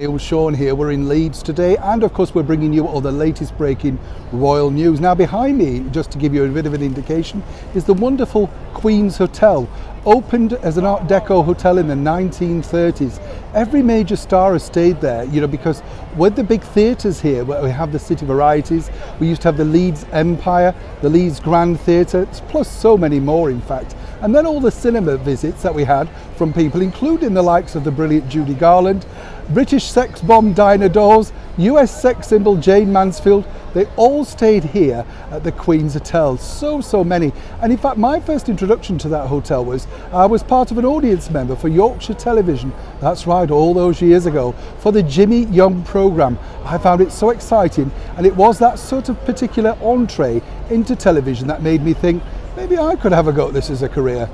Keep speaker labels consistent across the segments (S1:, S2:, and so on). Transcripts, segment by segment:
S1: Neil Sean here, we're in Leeds today, and of course we're bringing you all the latest breaking royal news. Now behind me, just to give you a bit of an indication, is the wonderful Queen's Hotel. Opened as an Art Deco hotel in the 1930s. Every major star has stayed there, because with the big theatres here, where we have the City Varieties, we used to have the Leeds Empire, the Leeds Grand Theatre, plus so many more in fact. And then all the cinema visits that we had from people, including the likes of the brilliant Judy Garland, British sex bomb Diana Dawes, US sex symbol Jane Mansfield, they all stayed here at the Queen's Hotel. So many. And in fact, my first introduction to that hotel was, I was part of an audience member for Yorkshire Television. That's right, all those years ago, for the Jimmy Young programme. I found it so exciting, and it was that sort of particular entree into television that made me think, maybe I could have a go at this as a career.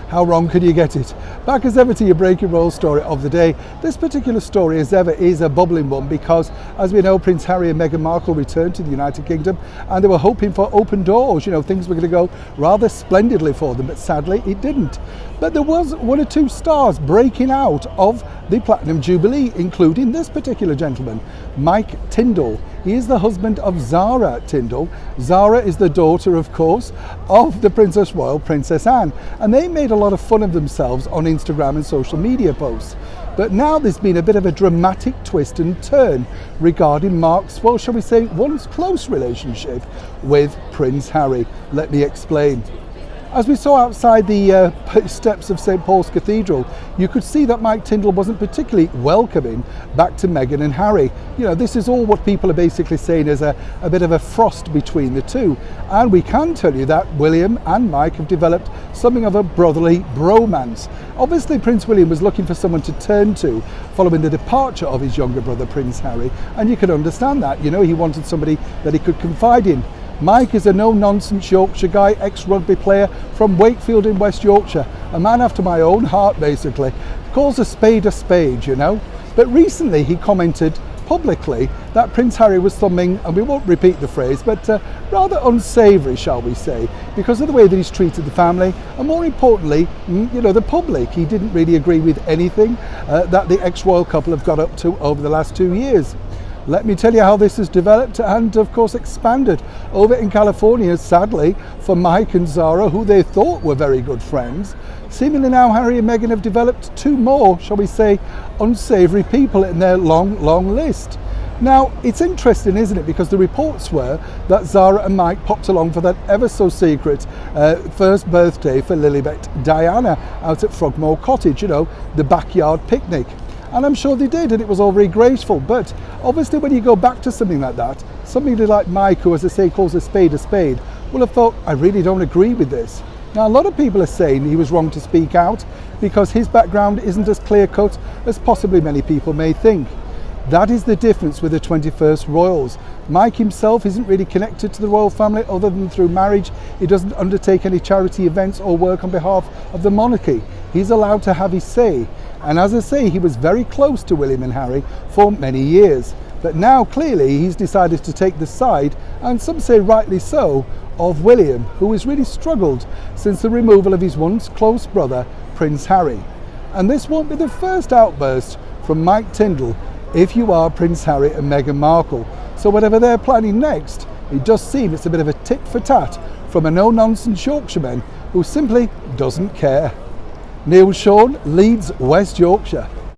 S1: How wrong could you get it? Back as ever to your breaking roll story of the day. This particular story as ever is a bubbling one because, as we know, Prince Harry and Meghan Markle returned to the United Kingdom and they were hoping for open doors. Things were going to go rather splendidly for them, but sadly it didn't. But there was one or two stars breaking out of the Platinum Jubilee, including this particular gentleman, Mike Tindall. He is the husband of Zara Tindall. Zara is the daughter, of course, of the Princess Royal, Princess Anne. And they made a lot of fun of themselves on Instagram and social media posts. But now there's been a bit of a dramatic twist and turn regarding Mark's, well, shall we say, once close relationship with Prince Harry. Let me explain. As we saw outside the steps of St Paul's Cathedral, you could see that Mike Tindall wasn't particularly welcoming back to Meghan and Harry. This is all what people are basically saying is a bit of a frost between the two. And we can tell you that William and Mike have developed something of a brotherly bromance. Obviously, Prince William was looking for someone to turn to following the departure of his younger brother, Prince Harry. And you can understand that. He wanted somebody that he could confide in. Mike is a no-nonsense Yorkshire guy, ex-rugby player from Wakefield in West Yorkshire. A man after my own heart, basically. Calls a spade, But recently he commented publicly that Prince Harry was something, and we won't repeat the phrase, but rather unsavoury, shall we say, because of the way that he's treated the family, and more importantly, the public. He didn't really agree with anything that the ex-royal couple have got up to over the last 2 years. Let me tell you how this has developed and of course expanded over in California, sadly, for Mike and Zara, who they thought were very good friends. Seemingly now Harry and Meghan have developed two more, shall we say, unsavoury people in their long list. Now, it's interesting, isn't it? Because the reports were that Zara and Mike popped along for that ever so secret first birthday for Lilibet Diana out at Frogmore Cottage, the backyard picnic. And I'm sure they did, and it was all very graceful. But obviously when you go back to something like that, somebody like Mike, who, as I say, calls a spade, will have thought, I really don't agree with this. Now, a lot of people are saying he was wrong to speak out because his background isn't as clear-cut as possibly many people may think. That is the difference with the 21st royals. Mike himself isn't really connected to the royal family other than through marriage. He doesn't undertake any charity events or work on behalf of the monarchy. He's allowed to have his say. And as I say, he was very close to William and Harry for many years. But now clearly he's decided to take the side, and some say rightly so, of William, who has really struggled since the removal of his once close brother, Prince Harry. And this won't be the first outburst from Mike Tindall if you are Prince Harry and Meghan Markle. So whatever they're planning next, it does seem it's a bit of a tit for tat from a no-nonsense Yorkshireman who simply doesn't care. Neil Sean, Leeds, West Yorkshire.